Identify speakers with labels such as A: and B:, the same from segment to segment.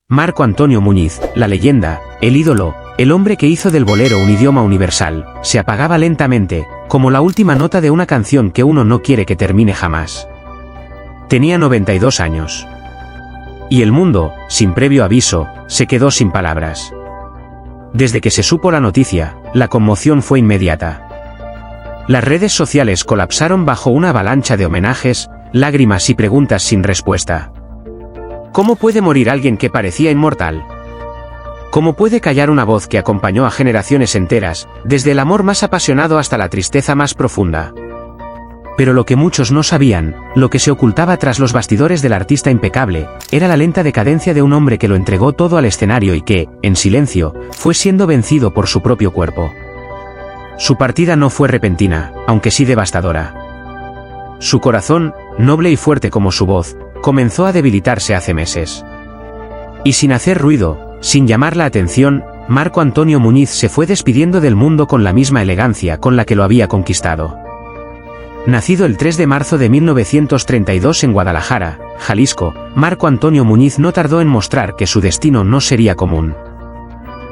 A: Marco Antonio Muñiz, la leyenda, el ídolo, el hombre que hizo del bolero un idioma universal, se apagaba lentamente, como la última nota de una canción que uno no quiere que termine jamás. Tenía 92 años. Y el mundo, sin previo aviso, se quedó sin palabras. Desde que se supo la noticia, la conmoción fue inmediata. Las redes sociales colapsaron bajo una avalancha de homenajes, lágrimas y preguntas sin respuesta. ¿Cómo puede morir alguien que parecía inmortal? ¿Cómo puede callar una voz que acompañó a generaciones enteras, desde el amor más apasionado hasta la tristeza más profunda? Pero lo que muchos no sabían, lo que se ocultaba tras los bastidores del artista impecable, era la lenta decadencia de un hombre que lo entregó todo al escenario y que, en silencio, fue siendo vencido por su propio cuerpo. Su partida no fue repentina, aunque sí devastadora. Su corazón, noble y fuerte como su voz, comenzó a debilitarse hace meses. Y sin hacer ruido, sin llamar la atención, Marco Antonio Muñiz se fue despidiendo del mundo con la misma elegancia con la que lo había conquistado. Nacido el 3 de marzo de 1932 en Guadalajara, Jalisco, Marco Antonio Muñiz no tardó en mostrar que su destino no sería común.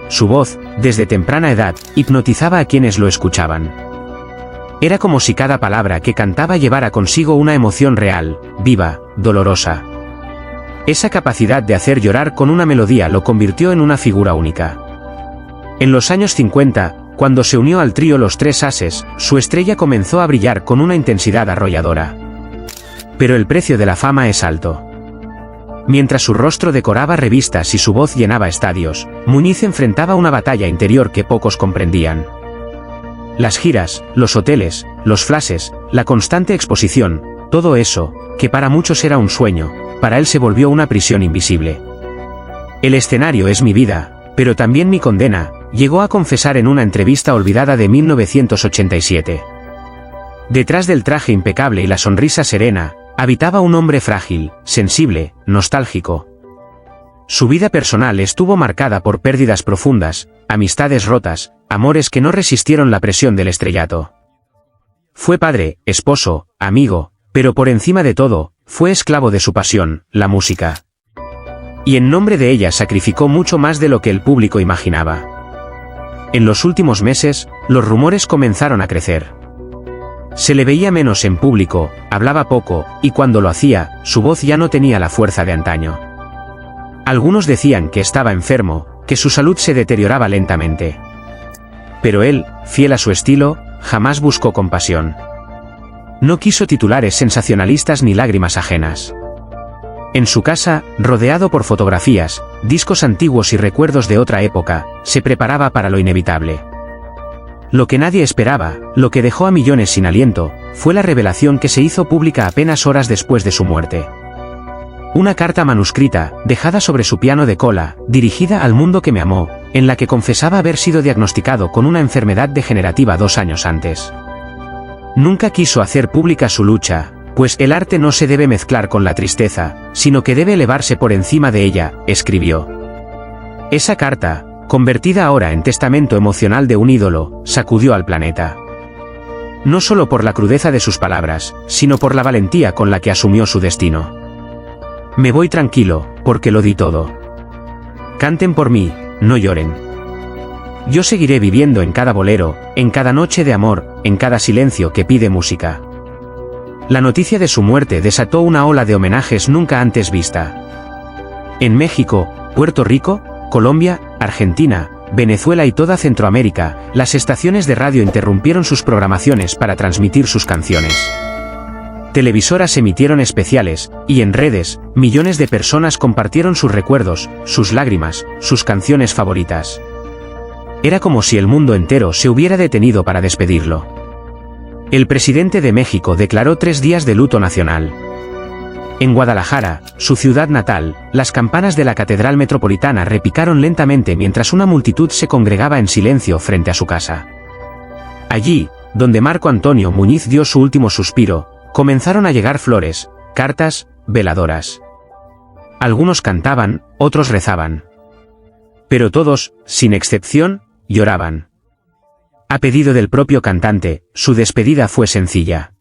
A: Su voz, desde temprana edad, hipnotizaba a quienes lo escuchaban. Era como si cada palabra que cantaba llevara consigo una emoción real, viva, dolorosa. Esa capacidad de hacer llorar con una melodía lo convirtió en una figura única. En los años 50, cuando se unió al trío Los Tres Ases, su estrella comenzó a brillar con una intensidad arrolladora. Pero el precio de la fama es alto. Mientras su rostro decoraba revistas y su voz llenaba estadios, Muñiz enfrentaba una batalla interior que pocos comprendían. Las giras, los hoteles, los flashes, la constante exposición, todo eso, que para muchos era un sueño, para él se volvió una prisión invisible. El escenario es mi vida, pero también mi condena, llegó a confesar en una entrevista olvidada de 1987. Detrás del traje impecable y la sonrisa serena, habitaba un hombre frágil, sensible, nostálgico. Su vida personal estuvo marcada por pérdidas profundas, amistades rotas, amores que no resistieron la presión del estrellato. Fue padre, esposo, amigo, pero por encima de todo, fue esclavo de su pasión, la música. Y en nombre de ella sacrificó mucho más de lo que el público imaginaba. En los últimos meses, los rumores comenzaron a crecer. Se le veía menos en público, hablaba poco, y cuando lo hacía, su voz ya no tenía la fuerza de antaño. Algunos decían que estaba enfermo, que su salud se deterioraba lentamente. Pero él, fiel a su estilo, jamás buscó compasión. No quiso titulares sensacionalistas ni lágrimas ajenas. En su casa, rodeado por fotografías, discos antiguos y recuerdos de otra época, se preparaba para lo inevitable. Lo que nadie esperaba, lo que dejó a millones sin aliento, fue la revelación que se hizo pública apenas horas después de su muerte. Una carta manuscrita, dejada sobre su piano de cola, dirigida al mundo que me amó, en la que confesaba haber sido diagnosticado con una enfermedad degenerativa 2 años antes. Nunca quiso hacer pública su lucha, pues el arte no se debe mezclar con la tristeza, sino que debe elevarse por encima de ella, escribió. Esa carta, convertida ahora en testamento emocional de un ídolo, sacudió al planeta. No solo por la crudeza de sus palabras, sino por la valentía con la que asumió su destino. Me voy tranquilo, porque lo di todo. Canten por mí, no lloren. Yo seguiré viviendo en cada bolero, en cada noche de amor, en cada silencio que pide música. La noticia de su muerte desató una ola de homenajes nunca antes vista. En México, Puerto Rico, Colombia, Argentina, Venezuela y toda Centroamérica, las estaciones de radio interrumpieron sus programaciones para transmitir sus canciones. Televisoras emitieron especiales, y en redes, millones de personas compartieron sus recuerdos, sus lágrimas, sus canciones favoritas. Era como si el mundo entero se hubiera detenido para despedirlo. El presidente de México declaró 3 días de luto nacional. En Guadalajara, su ciudad natal, las campanas de la Catedral Metropolitana repicaron lentamente mientras una multitud se congregaba en silencio frente a su casa. Allí, donde Marco Antonio Muñiz dio su último suspiro, comenzaron a llegar flores, cartas, veladoras. Algunos cantaban, otros rezaban. Pero todos, sin excepción, lloraban. A pedido del propio cantante, su despedida fue sencilla.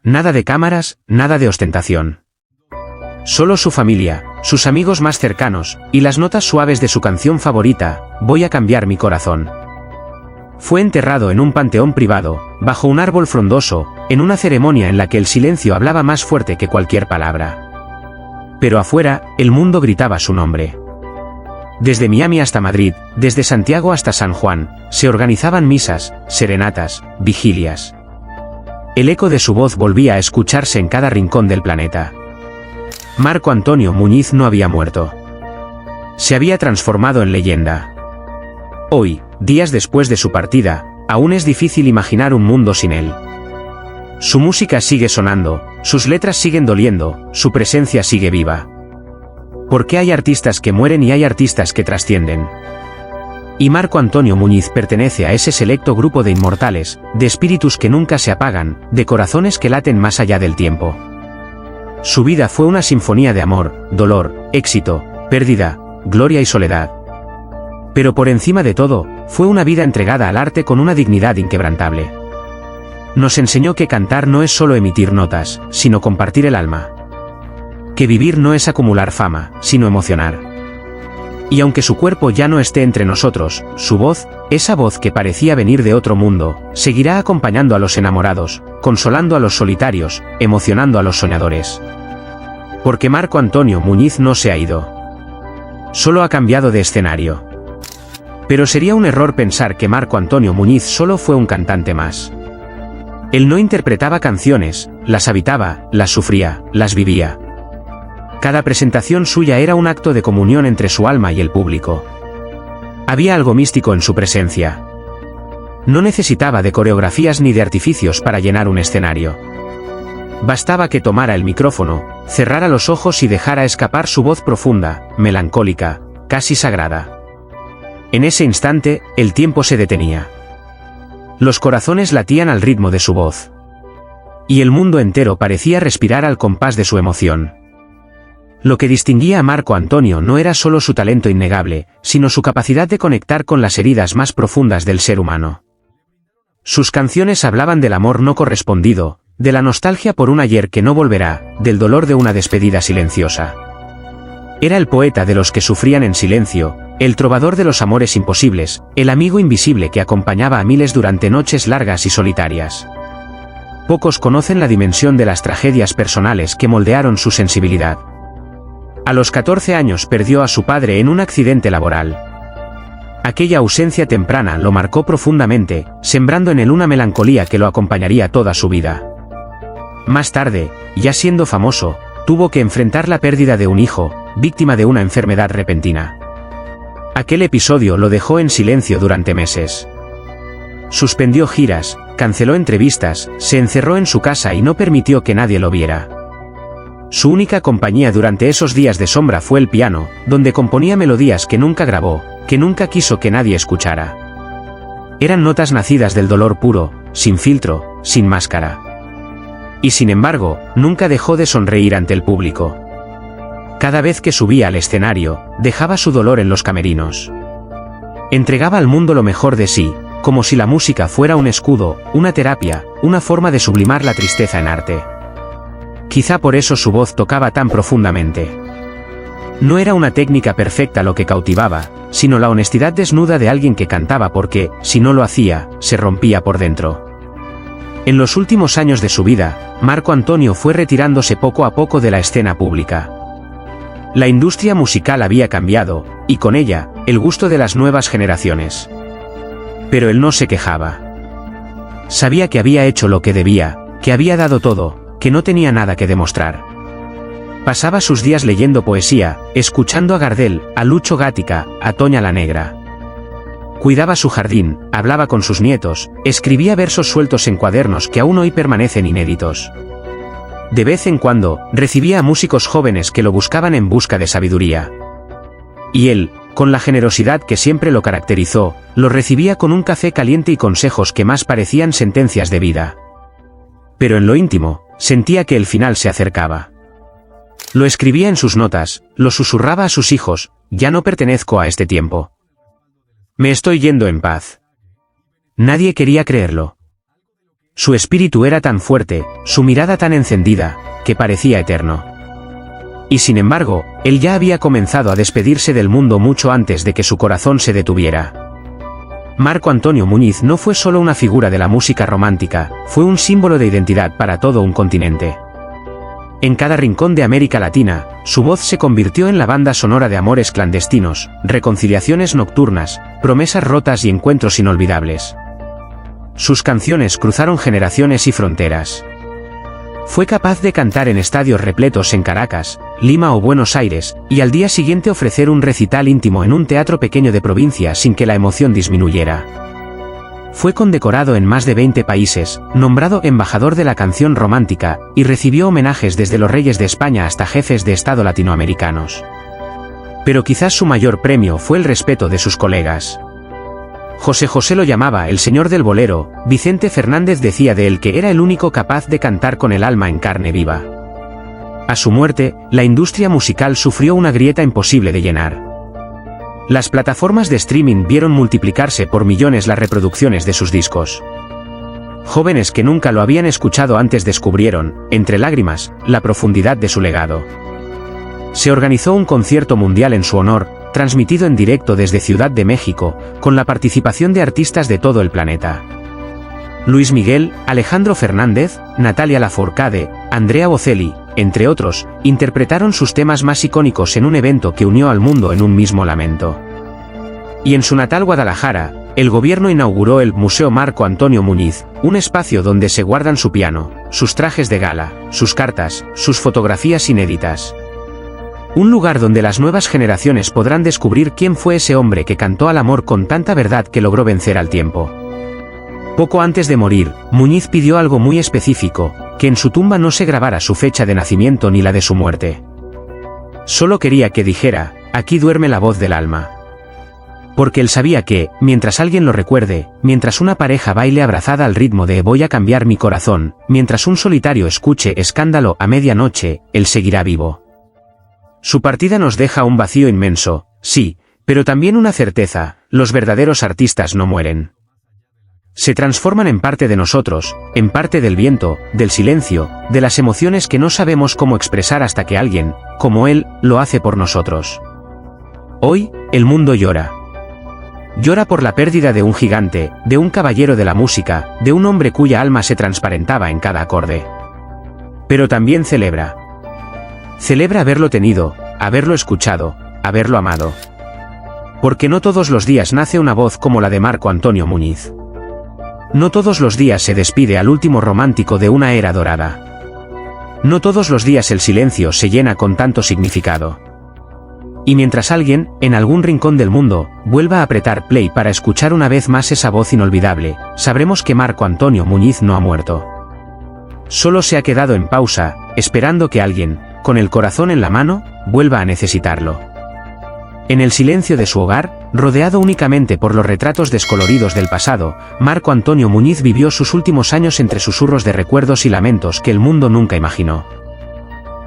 A: Nada de cámaras, nada de ostentación. Solo su familia, sus amigos más cercanos, y las notas suaves de su canción favorita, Voy a cambiar mi corazón. Fue enterrado en un panteón privado, bajo un árbol frondoso, en una ceremonia en la que el silencio hablaba más fuerte que cualquier palabra. Pero afuera, el mundo gritaba su nombre. Desde Miami hasta Madrid, desde Santiago hasta San Juan, se organizaban misas, serenatas, vigilias. El eco de su voz volvía a escucharse en cada rincón del planeta. Marco Antonio Muñiz no había muerto. Se había transformado en leyenda. Hoy, días después de su partida, aún es difícil imaginar un mundo sin él. Su música sigue sonando, sus letras siguen doliendo, su presencia sigue viva. ¿Por qué hay artistas que mueren y hay artistas que trascienden? Y Marco Antonio Muñiz pertenece a ese selecto grupo de inmortales, de espíritus que nunca se apagan, de corazones que laten más allá del tiempo. Su vida fue una sinfonía de amor, dolor, éxito, pérdida, gloria y soledad. Pero por encima de todo, fue una vida entregada al arte con una dignidad inquebrantable. Nos enseñó que cantar no es solo emitir notas, sino compartir el alma. Que vivir no es acumular fama, sino emocionar. Y aunque su cuerpo ya no esté entre nosotros, su voz, esa voz que parecía venir de otro mundo, seguirá acompañando a los enamorados, consolando a los solitarios, emocionando a los soñadores. Porque Marco Antonio Muñiz no se ha ido. Solo ha cambiado de escenario. Pero sería un error pensar que Marco Antonio Muñiz solo fue un cantante más. Él no interpretaba canciones, las habitaba, las sufría, las vivía. Cada presentación suya era un acto de comunión entre su alma y el público. Había algo místico en su presencia. No necesitaba de coreografías ni de artificios para llenar un escenario. Bastaba que tomara el micrófono, cerrara los ojos y dejara escapar su voz profunda, melancólica, casi sagrada. En ese instante, el tiempo se detenía. Los corazones latían al ritmo de su voz. Y el mundo entero parecía respirar al compás de su emoción. Lo que distinguía a Marco Antonio no era solo su talento innegable, sino su capacidad de conectar con las heridas más profundas del ser humano. Sus canciones hablaban del amor no correspondido, de la nostalgia por un ayer que no volverá, del dolor de una despedida silenciosa. Era el poeta de los que sufrían en silencio, el trovador de los amores imposibles, el amigo invisible que acompañaba a miles durante noches largas y solitarias. Pocos conocen la dimensión de las tragedias personales que moldearon su sensibilidad. A los 14 años perdió a su padre en un accidente laboral. Aquella ausencia temprana lo marcó profundamente, sembrando en él una melancolía que lo acompañaría toda su vida. Más tarde, ya siendo famoso, tuvo que enfrentar la pérdida de un hijo, víctima de una enfermedad repentina. Aquel episodio lo dejó en silencio durante meses. Suspendió giras, canceló entrevistas, se encerró en su casa y no permitió que nadie lo viera. Su única compañía durante esos días de sombra fue el piano, donde componía melodías que nunca grabó, que nunca quiso que nadie escuchara. Eran notas nacidas del dolor puro, sin filtro, sin máscara. Y sin embargo, nunca dejó de sonreír ante el público. Cada vez que subía al escenario, dejaba su dolor en los camerinos. Entregaba al mundo lo mejor de sí, como si la música fuera un escudo, una terapia, una forma de sublimar la tristeza en arte. Quizá por eso su voz tocaba tan profundamente. No era una técnica perfecta lo que cautivaba, sino la honestidad desnuda de alguien que cantaba porque, si no lo hacía, se rompía por dentro. En los últimos años de su vida, Marco Antonio fue retirándose poco a poco de la escena pública. La industria musical había cambiado, y con ella, el gusto de las nuevas generaciones. Pero él no se quejaba. Sabía que había hecho lo que debía, que había dado todo, que no tenía nada que demostrar. Pasaba sus días leyendo poesía, escuchando a Gardel, a Lucho Gatica, a Toña la Negra. Cuidaba su jardín, hablaba con sus nietos, escribía versos sueltos en cuadernos que aún hoy permanecen inéditos. De vez en cuando, recibía a músicos jóvenes que lo buscaban en busca de sabiduría. Y él, con la generosidad que siempre lo caracterizó, los recibía con un café caliente y consejos que más parecían sentencias de vida. Pero en lo íntimo, sentía que el final se acercaba. Lo escribía en sus notas, lo susurraba a sus hijos: ya no pertenezco a este tiempo. Me estoy yendo en paz. Nadie quería creerlo. Su espíritu era tan fuerte, su mirada tan encendida, que parecía eterno. Y sin embargo, él ya había comenzado a despedirse del mundo mucho antes de que su corazón se detuviera. Marco Antonio Muñiz no fue solo una figura de la música romántica, fue un símbolo de identidad para todo un continente. En cada rincón de América Latina, su voz se convirtió en la banda sonora de amores clandestinos, reconciliaciones nocturnas, promesas rotas y encuentros inolvidables. Sus canciones cruzaron generaciones y fronteras. Fue capaz de cantar en estadios repletos en Caracas, Lima o Buenos Aires, y al día siguiente ofrecer un recital íntimo en un teatro pequeño de provincia sin que la emoción disminuyera. Fue condecorado en más de 20 países, nombrado embajador de la canción romántica, y recibió homenajes desde los reyes de España hasta jefes de Estado latinoamericanos. Pero quizás su mayor premio fue el respeto de sus colegas. José José lo llamaba el señor del bolero, Vicente Fernández decía de él que era el único capaz de cantar con el alma en carne viva. A su muerte, la industria musical sufrió una grieta imposible de llenar. Las plataformas de streaming vieron multiplicarse por millones las reproducciones de sus discos. Jóvenes que nunca lo habían escuchado antes descubrieron, entre lágrimas, la profundidad de su legado. Se organizó un concierto mundial en su honor, transmitido en directo desde Ciudad de México, con la participación de artistas de todo el planeta. Luis Miguel, Alejandro Fernández, Natalia Lafourcade, Andrea Bocelli, entre otros, interpretaron sus temas más icónicos en un evento que unió al mundo en un mismo lamento. Y en su natal Guadalajara, el gobierno inauguró el Museo Marco Antonio Muñiz, un espacio donde se guardan su piano, sus trajes de gala, sus cartas, sus fotografías inéditas. Un lugar donde las nuevas generaciones podrán descubrir quién fue ese hombre que cantó al amor con tanta verdad que logró vencer al tiempo. Poco antes de morir, Muñiz pidió algo muy específico, que en su tumba no se grabara su fecha de nacimiento ni la de su muerte. Solo quería que dijera, aquí duerme la voz del alma. Porque él sabía que, mientras alguien lo recuerde, mientras una pareja baile abrazada al ritmo de Voy a cambiar mi corazón, mientras un solitario escuche Escándalo a medianoche, él seguirá vivo. Su partida nos deja un vacío inmenso, sí, pero también una certeza, los verdaderos artistas no mueren. Se transforman en parte de nosotros, en parte del viento, del silencio, de las emociones que no sabemos cómo expresar hasta que alguien, como él, lo hace por nosotros. Hoy, el mundo llora. Llora por la pérdida de un gigante, de un caballero de la música, de un hombre cuya alma se transparentaba en cada acorde. Pero también celebra. Celebra haberlo tenido, haberlo escuchado, haberlo amado. Porque no todos los días nace una voz como la de Marco Antonio Muñiz. No todos los días se despide al último romántico de una era dorada. No todos los días el silencio se llena con tanto significado. Y mientras alguien, en algún rincón del mundo, vuelva a apretar play para escuchar una vez más esa voz inolvidable, sabremos que Marco Antonio Muñiz no ha muerto. Solo se ha quedado en pausa, esperando que alguien, con el corazón en la mano, vuelva a necesitarlo. En el silencio de su hogar, rodeado únicamente por los retratos descoloridos del pasado, Marco Antonio Muñiz vivió sus últimos años entre susurros de recuerdos y lamentos que el mundo nunca imaginó.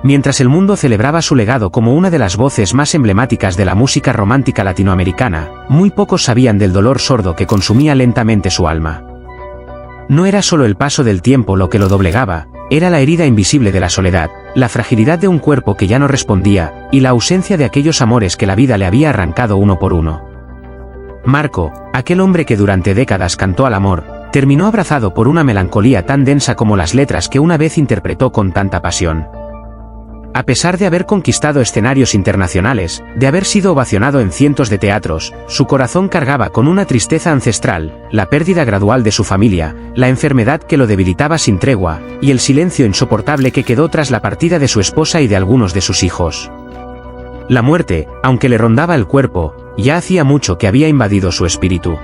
A: Mientras el mundo celebraba su legado como una de las voces más emblemáticas de la música romántica latinoamericana, muy pocos sabían del dolor sordo que consumía lentamente su alma. No era solo el paso del tiempo lo que lo doblegaba, era la herida invisible de la soledad, la fragilidad de un cuerpo que ya no respondía, y la ausencia de aquellos amores que la vida le había arrancado uno por uno. Marco, aquel hombre que durante décadas cantó al amor, terminó abrazado por una melancolía tan densa como las letras que una vez interpretó con tanta pasión. A pesar de haber conquistado escenarios internacionales, de haber sido ovacionado en cientos de teatros, su corazón cargaba con una tristeza ancestral, la pérdida gradual de su familia, la enfermedad que lo debilitaba sin tregua, y el silencio insoportable que quedó tras la partida de su esposa y de algunos de sus hijos. La muerte, aunque le rondaba el cuerpo, ya hacía mucho que había invadido su espíritu.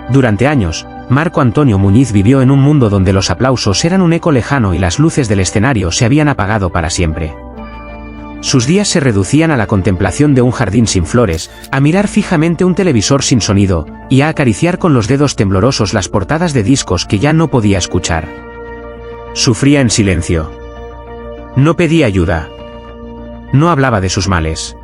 A: Durante años, Marco Antonio Muñiz vivió en un mundo donde los aplausos eran un eco lejano y las luces del escenario se habían apagado para siempre. Sus días se reducían a la contemplación de un jardín sin flores, a mirar fijamente un televisor sin sonido, y a acariciar con los dedos temblorosos las portadas de discos que ya no podía escuchar. Sufría en silencio. No pedía ayuda. No hablaba de sus males.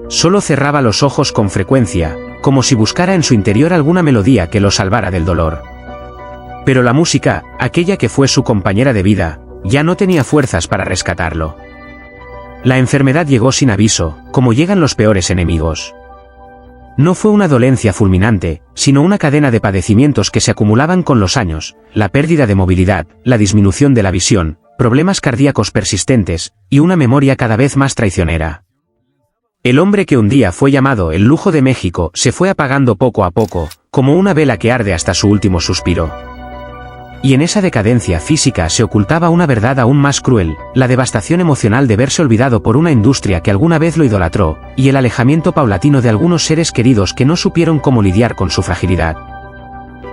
A: Solo cerraba los ojos con frecuencia, como si buscara en su interior alguna melodía que lo salvara del dolor. Pero la música, aquella que fue su compañera de vida, ya no tenía fuerzas para rescatarlo. La enfermedad llegó sin aviso, como llegan los peores enemigos. No fue una dolencia fulminante, sino una cadena de padecimientos que se acumulaban con los años, la pérdida de movilidad, la disminución de la visión, problemas cardíacos persistentes, y una memoria cada vez más traicionera. El hombre que un día fue llamado el lujo de México se fue apagando poco a poco, como una vela que arde hasta su último suspiro. Y en esa decadencia física se ocultaba una verdad aún más cruel, la devastación emocional de verse olvidado por una industria que alguna vez lo idolatró, y el alejamiento paulatino de algunos seres queridos que no supieron cómo lidiar con su fragilidad.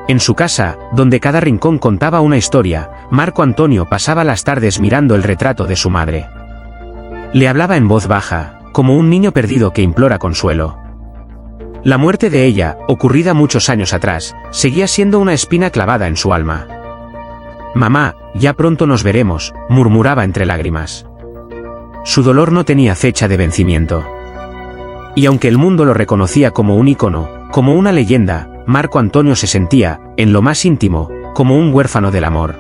A: En su casa, donde cada rincón contaba una historia, Marco Antonio pasaba las tardes mirando el retrato de su madre. Le hablaba en voz baja, como un niño perdido que implora consuelo. La muerte de ella, ocurrida muchos años atrás, seguía siendo una espina clavada en su alma. «Mamá, ya pronto nos veremos», murmuraba entre lágrimas. Su dolor no tenía fecha de vencimiento. Y aunque el mundo lo reconocía como un ícono, como una leyenda, Marco Antonio se sentía, en lo más íntimo, como un huérfano del amor.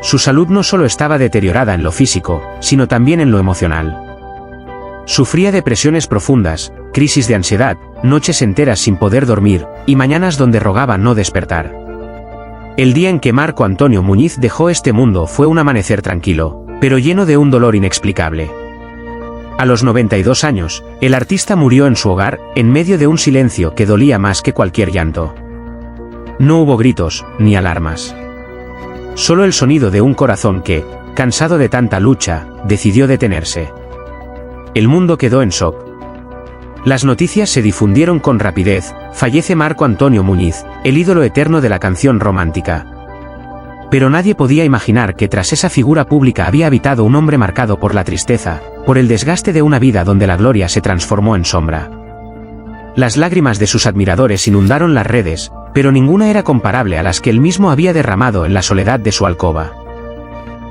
A: Su salud no solo estaba deteriorada en lo físico, sino también en lo emocional. Sufría depresiones profundas, crisis de ansiedad, noches enteras sin poder dormir, y mañanas donde rogaba no despertar. El día en que Marco Antonio Muñiz dejó este mundo fue un amanecer tranquilo, pero lleno de un dolor inexplicable. A los 92 años, el artista murió en su hogar, en medio de un silencio que dolía más que cualquier llanto. No hubo gritos, ni alarmas. Solo el sonido de un corazón que, cansado de tanta lucha, decidió detenerse. El mundo quedó en shock. Las noticias se difundieron con rapidez: fallece Marco Antonio Muñiz, el ídolo eterno de la canción romántica. Pero nadie podía imaginar que tras esa figura pública había habitado un hombre marcado por la tristeza, por el desgaste de una vida donde la gloria se transformó en sombra. Las lágrimas de sus admiradores inundaron las redes, pero ninguna era comparable a las que él mismo había derramado en la soledad de su alcoba.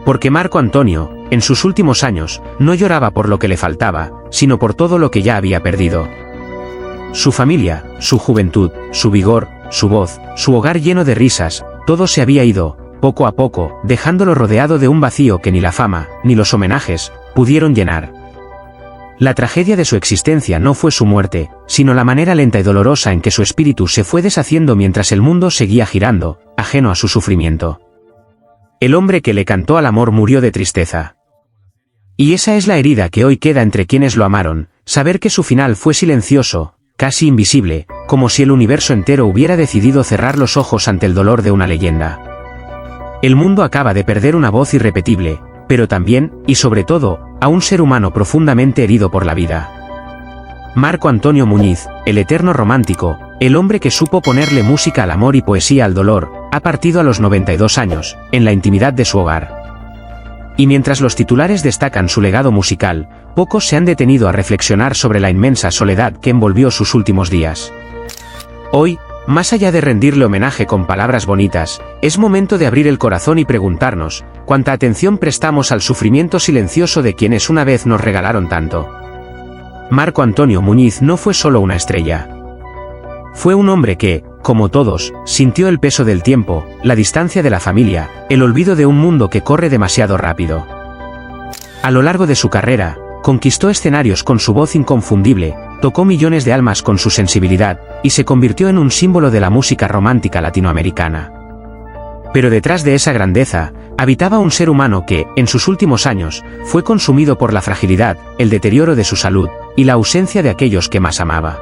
A: Porque Marco Antonio, en sus últimos años, no lloraba por lo que le faltaba, sino por todo lo que ya había perdido. Su familia, su juventud, su vigor, su voz, su hogar lleno de risas, todo se había ido, poco a poco, dejándolo rodeado de un vacío que ni la fama, ni los homenajes, pudieron llenar. La tragedia de su existencia no fue su muerte, sino la manera lenta y dolorosa en que su espíritu se fue deshaciendo mientras el mundo seguía girando, ajeno a su sufrimiento. El hombre que le cantó al amor murió de tristeza. Y esa es la herida que hoy queda entre quienes lo amaron, saber que su final fue silencioso, casi invisible, como si el universo entero hubiera decidido cerrar los ojos ante el dolor de una leyenda. El mundo acaba de perder una voz irrepetible, pero también, y sobre todo, a un ser humano profundamente herido por la vida. Marco Antonio Muñiz, el eterno romántico, el hombre que supo ponerle música al amor y poesía al dolor, ha partido a los 92 años, en la intimidad de su hogar. Y mientras los titulares destacan su legado musical, pocos se han detenido a reflexionar sobre la inmensa soledad que envolvió sus últimos días. Hoy, más allá de rendirle homenaje con palabras bonitas, es momento de abrir el corazón y preguntarnos, ¿cuánta atención prestamos al sufrimiento silencioso de quienes una vez nos regalaron tanto? Marco Antonio Muñiz no fue solo una estrella. Fue un hombre que, como todos, sintió el peso del tiempo, la distancia de la familia, el olvido de un mundo que corre demasiado rápido. A lo largo de su carrera, conquistó escenarios con su voz inconfundible, tocó millones de almas con su sensibilidad, y se convirtió en un símbolo de la música romántica latinoamericana. Pero detrás de esa grandeza, habitaba un ser humano que, en sus últimos años, fue consumido por la fragilidad, el deterioro de su salud, y la ausencia de aquellos que más amaba.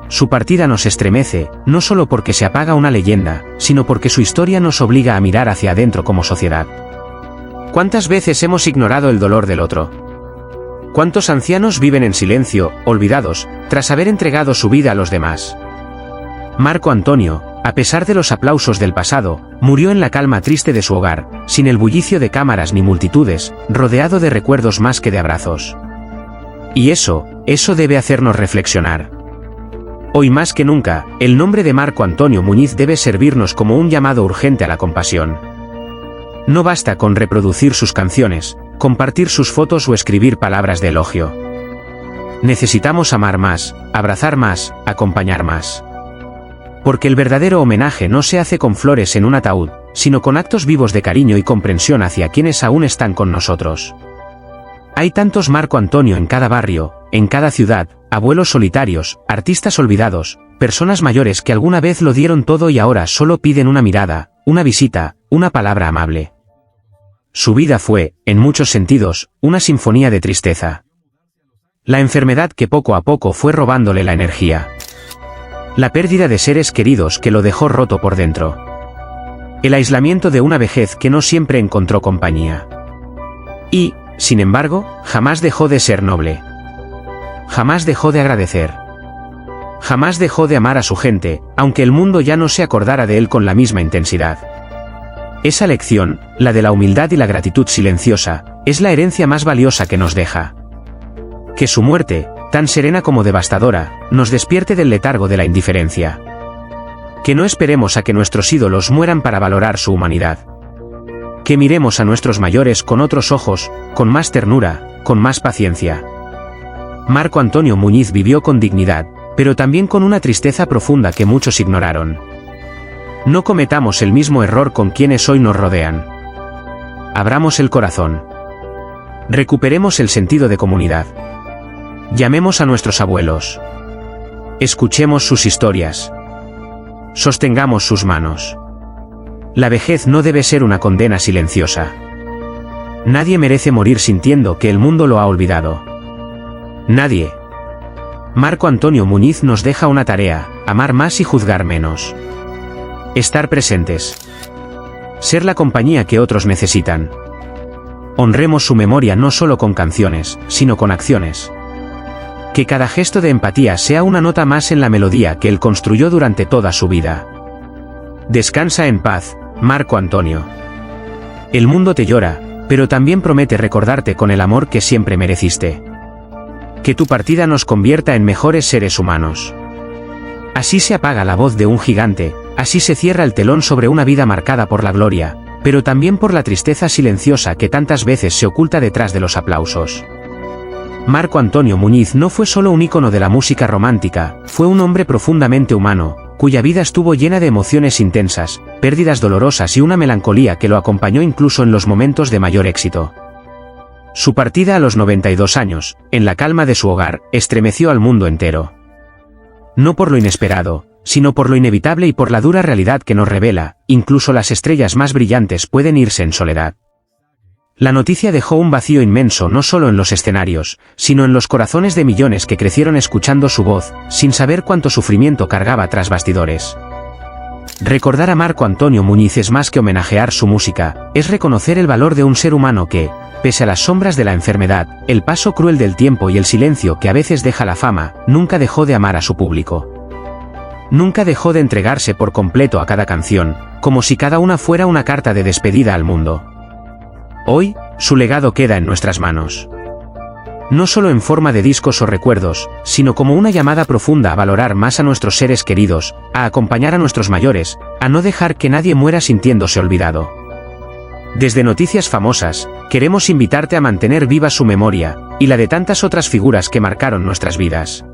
A: Su partida nos estremece, no solo porque se apaga una leyenda, sino porque su historia nos obliga a mirar hacia adentro como sociedad. ¿Cuántas veces hemos ignorado el dolor del otro? ¿Cuántos ancianos viven en silencio, olvidados, tras haber entregado su vida a los demás? Marco Antonio, a pesar de los aplausos del pasado, murió en la calma triste de su hogar, sin el bullicio de cámaras ni multitudes, rodeado de recuerdos más que de abrazos. Y eso debe hacernos reflexionar. Hoy más que nunca, el nombre de Marco Antonio Muñiz debe servirnos como un llamado urgente a la compasión. No basta con reproducir sus canciones, compartir sus fotos o escribir palabras de elogio. Necesitamos amar más, abrazar más, acompañar más. Porque el verdadero homenaje no se hace con flores en un ataúd, sino con actos vivos de cariño y comprensión hacia quienes aún están con nosotros. Hay tantos Marco Antonio en cada barrio, en cada ciudad, abuelos solitarios, artistas olvidados, personas mayores que alguna vez lo dieron todo y ahora solo piden una mirada, una visita, una palabra amable. Su vida fue, en muchos sentidos, una sinfonía de tristeza. La enfermedad que poco a poco fue robándole la energía. La pérdida de seres queridos que lo dejó roto por dentro. El aislamiento de una vejez que no siempre encontró compañía. Y, sin embargo, jamás dejó de ser noble. Jamás dejó de agradecer. Jamás dejó de amar a su gente, aunque el mundo ya no se acordara de él con la misma intensidad. Esa lección, la de la humildad y la gratitud silenciosa, es la herencia más valiosa que nos deja. Que su muerte, tan serena como devastadora, nos despierte del letargo de la indiferencia. Que no esperemos a que nuestros ídolos mueran para valorar su humanidad. Que miremos a nuestros mayores con otros ojos, con más ternura, con más paciencia. Marco Antonio Muñiz vivió con dignidad, pero también con una tristeza profunda que muchos ignoraron. No cometamos el mismo error con quienes hoy nos rodean. Abramos el corazón. Recuperemos el sentido de comunidad. Llamemos a nuestros abuelos. Escuchemos sus historias. Sostengamos sus manos. La vejez no debe ser una condena silenciosa. Nadie merece morir sintiendo que el mundo lo ha olvidado. Nadie. Marco Antonio Muñiz nos deja una tarea: amar más y juzgar menos. Estar presentes. Ser la compañía que otros necesitan. Honremos su memoria no solo con canciones, sino con acciones. Que cada gesto de empatía sea una nota más en la melodía que él construyó durante toda su vida. Descansa en paz, Marco Antonio. El mundo te llora, pero también promete recordarte con el amor que siempre mereciste. Que tu partida nos convierta en mejores seres humanos. Así se apaga la voz de un gigante, así se cierra el telón sobre una vida marcada por la gloria, pero también por la tristeza silenciosa que tantas veces se oculta detrás de los aplausos. Marco Antonio Muñiz no fue solo un ícono de la música romántica, fue un hombre profundamente humano, cuya vida estuvo llena de emociones intensas, pérdidas dolorosas y una melancolía que lo acompañó incluso en los momentos de mayor éxito. Su partida a los 92 años, en la calma de su hogar, estremeció al mundo entero. No por lo inesperado, sino por lo inevitable y por la dura realidad que nos revela: incluso las estrellas más brillantes pueden irse en soledad. La noticia dejó un vacío inmenso no solo en los escenarios, sino en los corazones de millones que crecieron escuchando su voz, sin saber cuánto sufrimiento cargaba tras bastidores. Recordar a Marco Antonio Muñiz es más que homenajear su música, es reconocer el valor de un ser humano que, pese a las sombras de la enfermedad, el paso cruel del tiempo y el silencio que a veces deja la fama, nunca dejó de amar a su público. Nunca dejó de entregarse por completo a cada canción, como si cada una fuera una carta de despedida al mundo. Hoy, su legado queda en nuestras manos. No solo en forma de discos o recuerdos, sino como una llamada profunda a valorar más a nuestros seres queridos, a acompañar a nuestros mayores, a no dejar que nadie muera sintiéndose olvidado. Desde Noticias Famosas, queremos invitarte a mantener viva su memoria, y la de tantas otras figuras que marcaron nuestras vidas.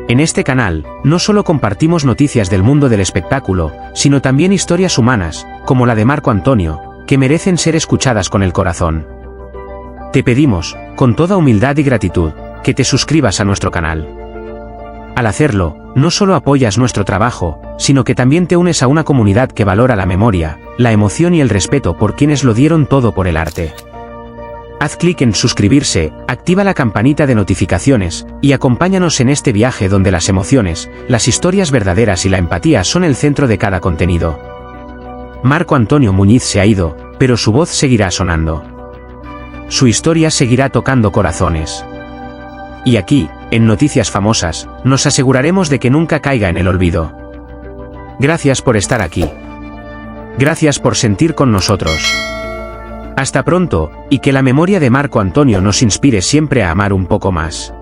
A: En este canal, no solo compartimos noticias del mundo del espectáculo, sino también historias humanas, como la de Marco Antonio, que merecen ser escuchadas con el corazón. Te pedimos, con toda humildad y gratitud, que te suscribas a nuestro canal. Al hacerlo, no solo apoyas nuestro trabajo, sino que también te unes a una comunidad que valora la memoria, la emoción y el respeto por quienes lo dieron todo por el arte. Haz clic en suscribirse, activa la campanita de notificaciones, y acompáñanos en este viaje donde las emociones, las historias verdaderas y la empatía son el centro de cada contenido. Marco Antonio Muñiz se ha ido, pero su voz seguirá sonando. Su historia seguirá tocando corazones. Y aquí, en Noticias Famosas, nos aseguraremos de que nunca caiga en el olvido. Gracias por estar aquí. Gracias por sentir con nosotros. Hasta pronto, y que la memoria de Marco Antonio nos inspire siempre a amar un poco más.